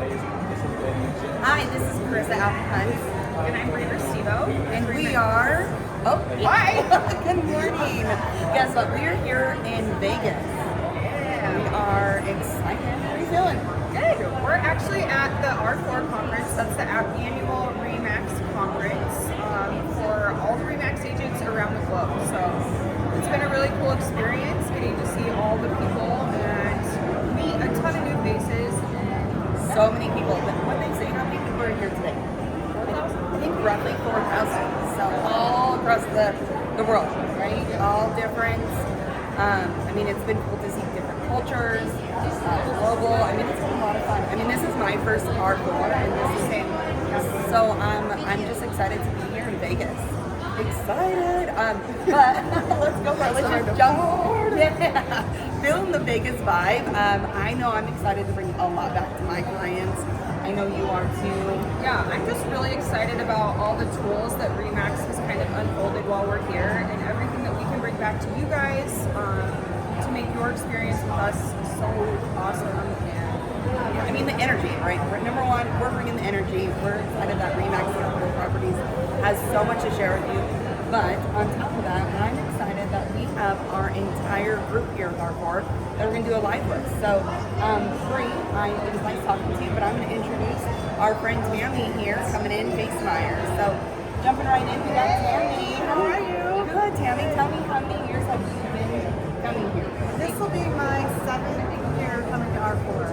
Hi, this is Carissa Hunt. And I'm Brenda Stevo. And we are... Oh, hi! Good morning! Guess what? We are here in Vegas. Yeah. We are excited. How are you feeling? Good. We're actually at the R4 conference. That's the annual REMAX conference for all the REMAX agents around the globe. So it's been a really cool experience getting to see all the people and meet a ton of new faces. So many people. But what they say, how many people are here today? 4,000? I think roughly 4,000. So all across the world, right? All different. I mean, it's been cool to see different cultures, global. I mean, it's been a lot of fun. I mean, this is my first R4, and this is same. So I'm just excited to be here in Vegas. Excited. But let's go. Let's just jump. Yeah. Feeling the Vegas vibe. I know I'm excited to bring a lot back to my clients. I know you are too. Yeah, I'm just really excited about all the tools that REMAX has kind of unfolded while we're here and everything that we can bring back to you guys to make your experience with us so awesome. And I mean, the energy, right? Number one, we're bringing the energy. We're excited that REMAX Capitol Properties has so much to share with you. But on top of that, I'm excited that we have our entire group here at R4 that we're going to do a live with. So, it was nice talking to you, but I'm going to introduce our friend Tammy here coming in, Basemeyer. So, jumping right in, we got Tammy. How are you? Good, Tammy. Tell me, how many years have you been coming here? This will be my 7th year coming to R4.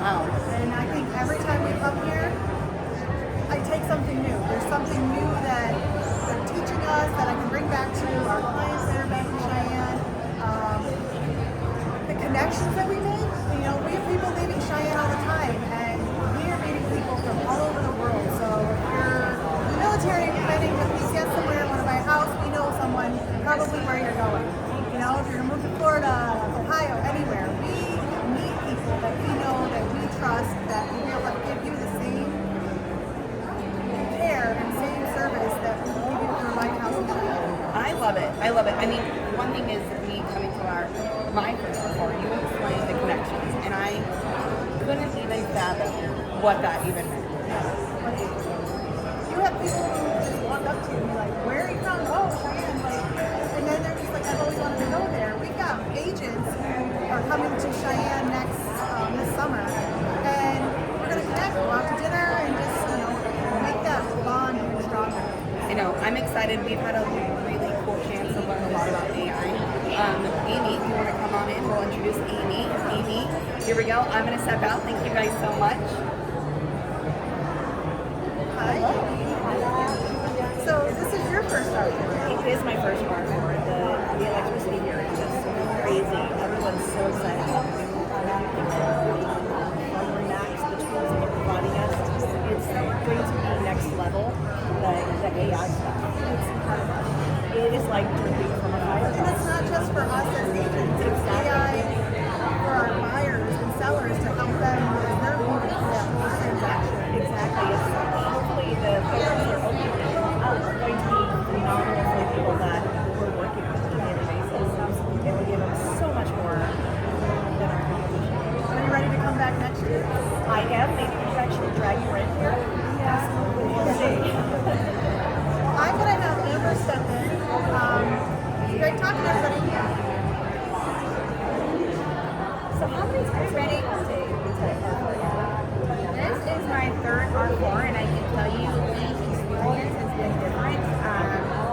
Wow. And I think every time we come here, I take something new. There's something new that they're teaching us that I can bring back to our clients that are back in Cheyenne. The connections that we make, you know, we have people leaving Cheyenne all the time, and we are meeting people from all over the world. So if you're military planning to get somewhere, want to buy a house, we know someone probably where you're going. You know, if you're going to move to Florida, Ohio, anywhere, we meet people that we know, that we trust, that we will give you the same care and same service that we give you for buying a house in Cheyenne. I love it. I love it. I mean, one thing is me coming to my first report, you explained the connections, and I couldn't even fathom what that even meant. You have people who just walk up to you and be like, where are you from? Oh, Cheyenne. Like, and then they're just like, I've always wanted to go there. We've got agents who are coming to Cheyenne this summer, and we're going to connect, go out to dinner, and just, you know, make that bond even stronger. I know, I'm excited. We've had a really cool chance to learn a lot about AI. Amy, if you want to come on in, we'll introduce Amy. Amy, here we go. I'm going to step out. Thank you guys so much. Hi. So this is your first R4. It is my first R4. The electricity here is just crazy. Everyone's so excited about the new things on REMAX, the tools that they're providing us. It's going to be next level, the AI stuff. It's incredible. It is like drinking from a fire. And it's not just for us as agents, it's AI for our buyers and sellers to help them with their first transaction. Exactly. It's hopefully the programs that are opening are going to be phenomenal for the people that we're working with on a daily basis. It will give them so much more than our competition. Are you ready to come back next year? I am. Maybe we can actually drag you in here. Absolutely. I'm going to have Amber step in. It's great talking to everybody. So how many times ready to This is my third R4, and I can tell you each experience has been different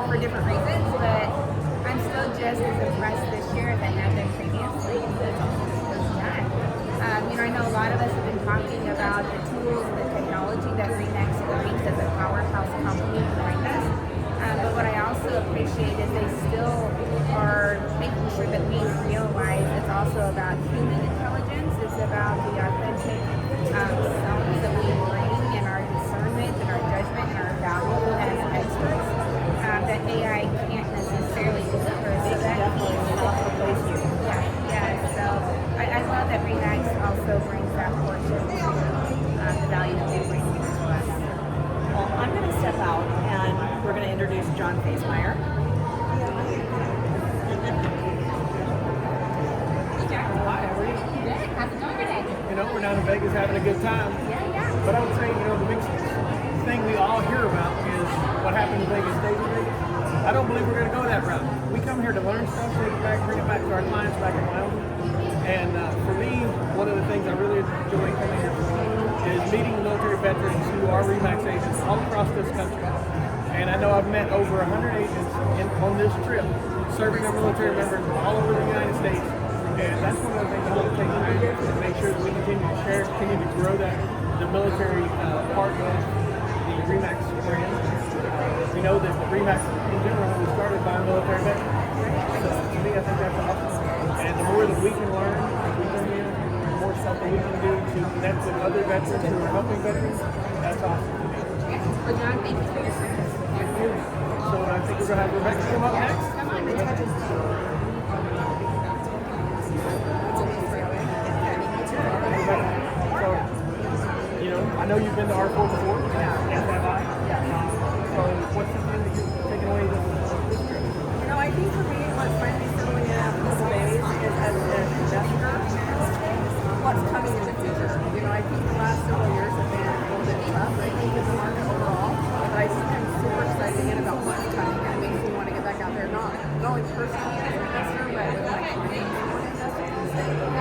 for different reasons, but I'm still just as impressed this year as I have been previously. You know, I know a lot of us have been talking about the tools and the technology that REMAX brings as a powerhouse company behind us. But what I also appreciate is they still are making sure that we realize it's also about human intelligence. It's about the authentic selves that we bring and our discernment and our judgment and our value as experts that AI can't necessarily deliver. So that means so I love that REMAX also brings that portion of the value that they bring to us. Well, I'm going to step out and we're going to introduce John Basemeyer. Hi, how are you? Good. How's it going today? You know, we're down in Vegas having a good time. But I would say, you know, the big thing we all hear about is what happened in Vegas stays in Vegas. I don't believe we're going to go that route. We come here to learn stuff, take it back, bring it back to our clients back in Wyoming. And for me, one of the things I really enjoy coming here for is meeting military veterans who are REMAX agents all across this country. And I know I've met over 100 agents on this trip, serving our military members all over the United States. And that's one of the things I want to take away and make sure that we continue to share, continue to grow the military part of the REMAX brand. We know that the REMAX in general was started by a military veteran. So to me, I think that's awesome. And the more that we can learn as we come in, the more stuff that we can do to connect with other veterans who are helping veterans, that's awesome to me. Well, John, thank you for your service. So I think we're going to have Rebecca come up next. Come on, the judges. So, you know, I know you've been to R4 before. Yes, have I? So what's the thing that you're taking away this trip? You know, I think for me, what's finally settling in after this phase is as an investor, what's coming in the future. You know, I think the last several years have been a little bit tough, I think, in the market overall. But I think I'm super excited again about what's coming. And it makes me want to get back out there, not only personally as an investor, but with my clients.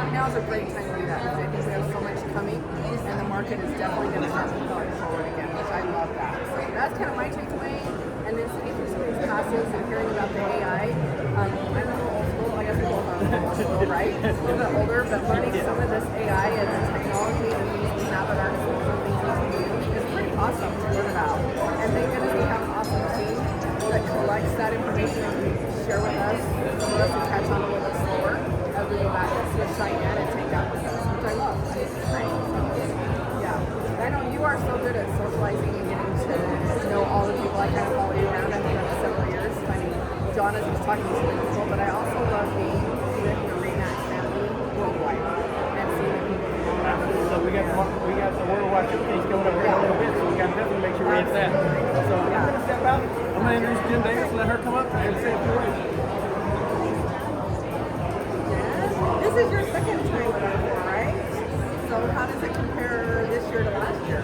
Now's a great time to do that because I think we have so much coming, and the market is definitely going to start going forward again, which I love that. So that's kind of my takeaway. And then sitting through some of these classes and hearing about the AI, I'm a little old school. I guess we both are old school, right? It's a little bit older, but learning some of this AI and the technology and things we have at our disposal, things we can do, is pretty awesome to learn about. And thank goodness we have an awesome team that collects that information and share with us. Some of us will catch on a little bit slower as we go back to Cheyenne and take that with us, which I love. It's great. Yeah. I know you are so good at socializing and getting to know all the people. I kind of follow you around. I've been for several years. I mean, John is just talking to some people, but I also love being with the REMAX family worldwide and seeing the people from all around the world. So we got the Worldwide Showcase coming up here in a little bit, so we got to definitely make sure we hit that. So I'm going to step out. I'm going to introduce Jen Davis, let her come up and say a few words. This is your second time with R4, right? So how does it compare this year to last year?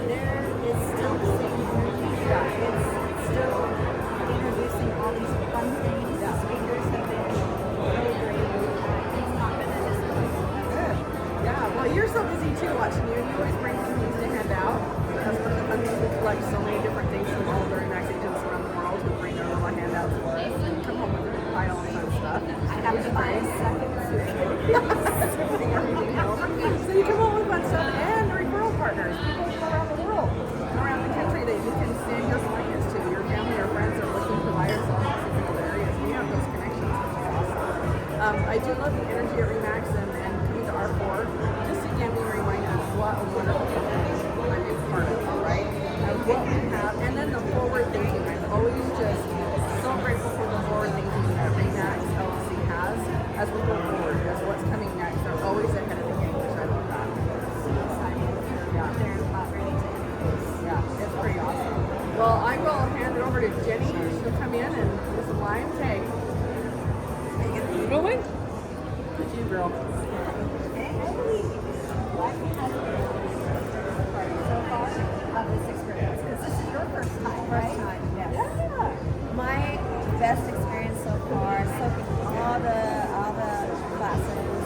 There is still the same energy. It's still introducing all these fun things. The speakers have been really great. It's not been a disappointment. Good. Yeah, well, you're so busy too watching you. You always bring some things to hand out. That's one of the fun things. We collect so many different things from all the REMAX agents around the world who bring their little handouts for us and come home with a pile of fun stuff. I have to buy a second suit. Bring everything home. So you come home with fun stuff and referral partners, people from around the world, around the country that you can send your clients to. Your family or friends are looking for buyers in lots of different areas. We have those connections, which is awesome. I do love the energy at REMAX and coming to R4. Just again being reminded of what a wonderful company I'm a part of, right? What we have, and then the forward thinking. I'm always just so grateful for the forward thinking that REMAX LLC has as we go forward, as what's coming next. They're always ahead of the game, which I love that. Yeah, it's pretty awesome. Well, I will hand it over to Jenny. She'll come in and do some live take. Going? Good you, girl. I believe what has been so far of this experience? Because this is your first time, right? First time, yes. Yeah. My best experience so far, soaking all the classes,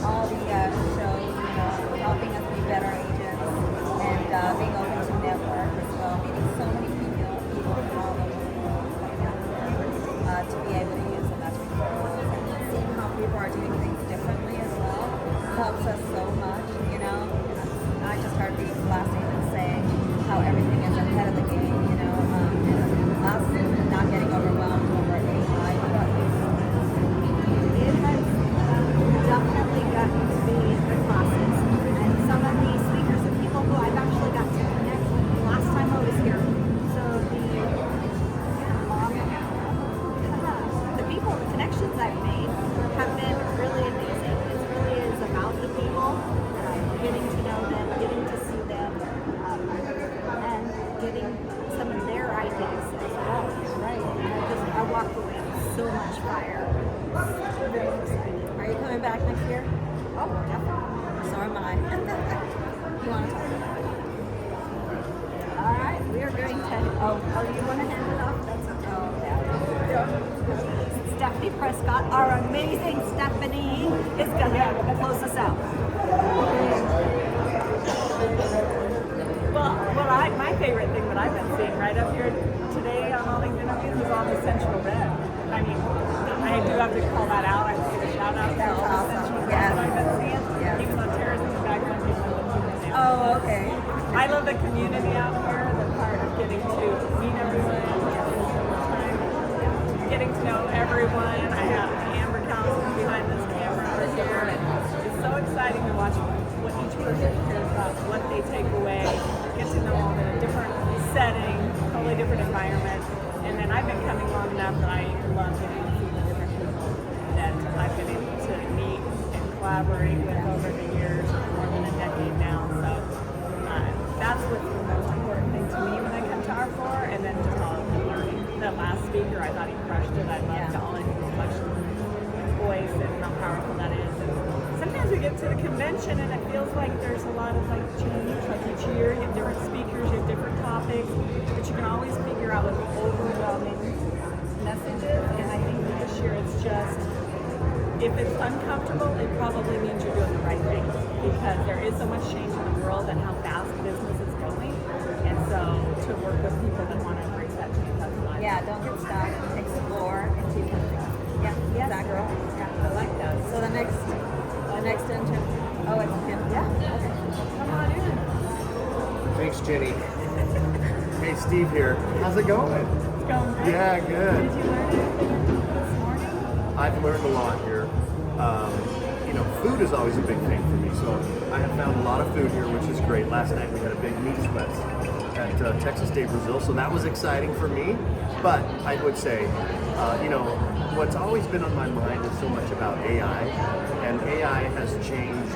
all the shows, you know, helping us be better agents, and being open to network as well, meeting so many people from all over the world to be able to use them as referrals, and seeing how people are doing things differently as well helps us so much, you know. I just heard these last agents saying how everything is ahead of the game, you know, and us not getting overwhelmed over AI. It has definitely gotten to be the classes and some of the speakers and people who I've actually got to connect with the last time I was here. So the people, the connections I've made have been really amazing. It really is about the people, getting to know them, getting to see them, and getting some of their ideas as well. Right. fine. You want to talk? All right, we are going to. Oh, you want to hand it off? That's okay. Stephanie Prescott, our amazing Stephanie, is going to close us out. Well, my favorite thing that I've been seeing right up here today on all these interviews is all the Central Red. I mean, I do have to call that out. I have to give a shout out to all the Central Red that I've been seeing. Even though Tara's in the background, she's in the museum. Oh, okay. I love the community out here, the part of getting to meet everyone, getting to know everyone. I have Amber Council behind this camera over here, and it's so exciting to watch what each person cares about, what they take away, get to know them in a different setting, totally different environment. And then I've been coming long enough that I love getting to see the different people that I've been able to meet and collaborate with over the years, more than a decade now. So that's what's the most important thing to me when I come to R4, and then just all of the learning. That last speaker, I thought he crushed it. I loved all of his questions, his voice, and how powerful that is. And sometimes we get to the convention and it feels like there's a lot of like change. Like each year you have different speakers, you have different topics, but you can always figure out what the overwhelming message is. And I think this year it's just, if it's uncomfortable, it probably means you're doing the right thing, because there is so much change in the world and how fast business is going. And so to work with people that want to embrace that change, that's what I Yeah, don't get stuck. Explore until you can fix it. Yeah, exactly. I like that. So the next intern. Oh, it's him. Yeah. Okay. Come on in. Thanks, Jenny. Hey, Steve here. How's it going? It's going great. Yeah, good. Did you learn anything this morning? I've learned a lot here. Food is always a big thing for me, so I have found a lot of food here, which is great. Last night we had a big meat sweat at Texas State Brazil, so that was exciting for me. But I would say, what's always been on my mind is so much about AI, and AI has changed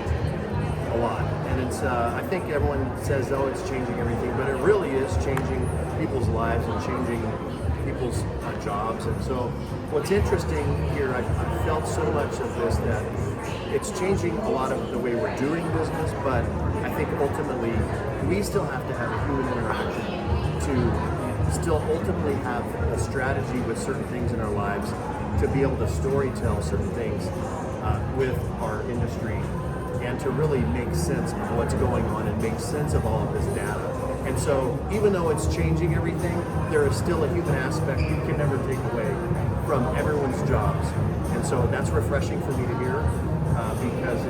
a lot. And it's, I think everyone says, oh, it's changing everything, but it really is changing people's lives and changing people's jobs. And so what's interesting here, I've felt so much of this that it's changing a lot of the way we're doing business, but I think ultimately we still have to have a human interaction to still ultimately have a strategy with certain things in our lives, to be able to storytell certain things with our industry, and to really make sense of what's going on and make sense of all of this data. And so even though it's changing everything, there is still a human aspect you can never take away from everyone's jobs. And so that's refreshing for me to hear, because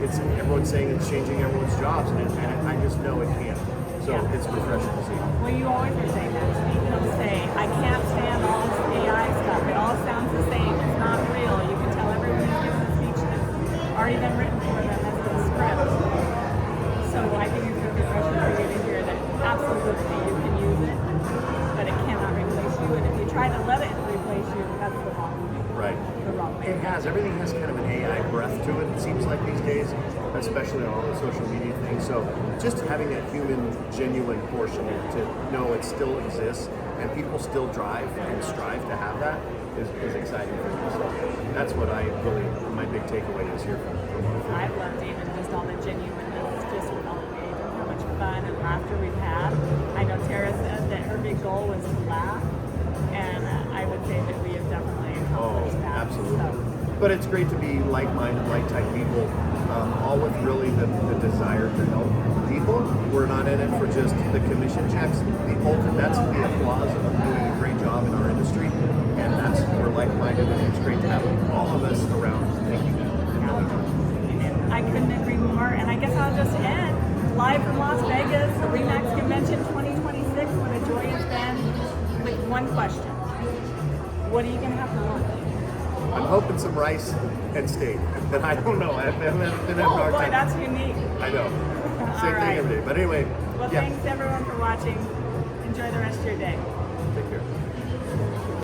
it's everyone's saying it's changing everyone's jobs, and I just know it can't. So it's refreshing to see. Well, you always are saying that to me. You say, I can't stand all this AI stuff. It all sounds the same. It's not real. You can tell everyone who gives a speech that's already been written for them as a script. So I think it's a refreshing for you to hear that absolutely you can use it, but it cannot replace you. And if you try to let it replace you, that's the wrong way. Right. The wrong way. Everything has kind of an AI breath to it, it seems like these days, especially on all the social media things. So just having that human, genuine portion to know it still exists and people still drive and strive to have that is exciting for me. So that's what my big takeaway is here from I've loved even just all the genuineness, just with all the agents, how much fun and laughter we've had. I know Tara said that her big goal was to laugh, and I would say that we have definitely accomplished that. Absolutely. So, but it's great to be like-minded, like-type people, all with really the desire to help people. We're not in it for just the commission checks. That's the applause of doing a great job in our industry, and we're like-minded, and it's great to have all of us around thinking that. and I couldn't agree more. And I guess I'll just end live from Las Vegas, the REMAX Convention 2026. What a joy it's been. With one question: what are you going to have for lunch? I'm hoping some rice and steak, but I don't know. I've been having a hard Boy, time. that's unique. I know. Same All right. thing every day. But anyway, Well, thanks everyone for watching. Enjoy the rest of your day.